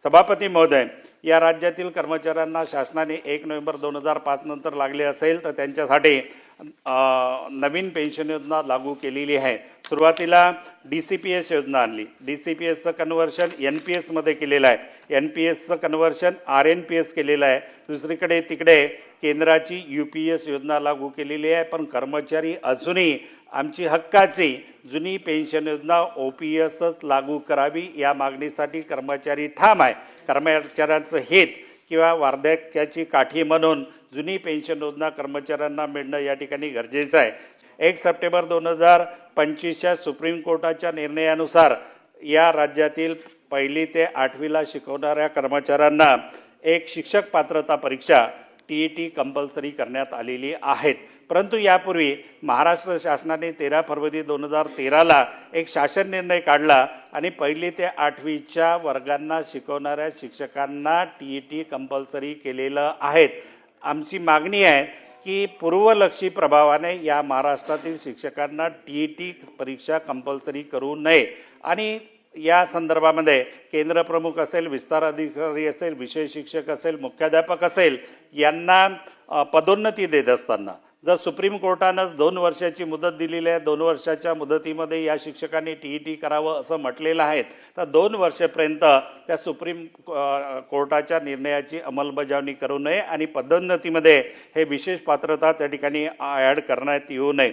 सभापती महोदय, या राज्यातील कर्मचाऱ्यांना शासनाने 1 नोव्हेंबर 2005 नंतर लागले असेल तर त्यांच्यासाठी नवीन पेन्शन योजना लागू केलेली आहे। सुरुवातीला DCPS योजना आणली। DCPSचं कन्व्हर्शन NPS मध्ये केलेलं आहे। NPSचं कन्व्हर्शन RNPS केलेलं आहे। दुसरीकडे तिकडे केंद्राची UPS योजना लागू केलेली आहे, पण कर्मचारी अजूनही आमची हक्काची जुनी पेन्शन योजना OPSच लागू करावी या मागणीसाठी कर्मचारी ठाम आहे। कर्मचाऱ्यांचं हित किंवा वार्धक्याची काठी म्हणून जुनी पेन्शन योजना कर्मचाऱ्यांना मिळणं या ठिकाणी गरजेचं आहे। 1 सप्टेंबर 2025च्या सुप्रीम कोर्टाच्या निर्णयानुसार या राज्यातील 1ली ते 8वीला शिकवणाऱ्या कर्मचाऱ्यांना एक शिक्षक पात्रता परीक्षा TET कंपल्सरी करण्यात आलेली आहेत। परंतु यापूर्वी महाराष्ट्र शासनाने 13 फरवरी 2013ला एक शासन निर्णय काढला आणि 1ली ते 8वीच्या वर्गांना शिकवणाऱ्या शिक्षकांना TET कंपल्सरी केलेलं आहे। आमची मागणी आहे की पूर्वलक्षी प्रभावाने या महाराष्ट्रातील शिक्षकांना TET परीक्षा कंपल्सरी करू नये आणि या संदर्भामध्ये केंद्र प्रमुख असेल, विस्तार अधिकारी असेल, विषय शिक्षक असेल, मुख्याध्यापक असेल यांना पदोन्नती देत असताना जर सुप्रीम कोर्टानं 2 वर्षाची मुदत दिलेली आहे, 2 वर्षाच्या मुदतीमध्ये या शिक्षकांनी TET करावं असं म्हटलेलं आहे, तर 2 वर्षापर्यंत त्या सुप्रीम कोर्टाच्या निर्णयाची अंमलबजावणी करू नये आणि पदोन्नतीमध्ये हे विशेष पात्रता त्या ठिकाणी ॲड करण्यात येऊ नये।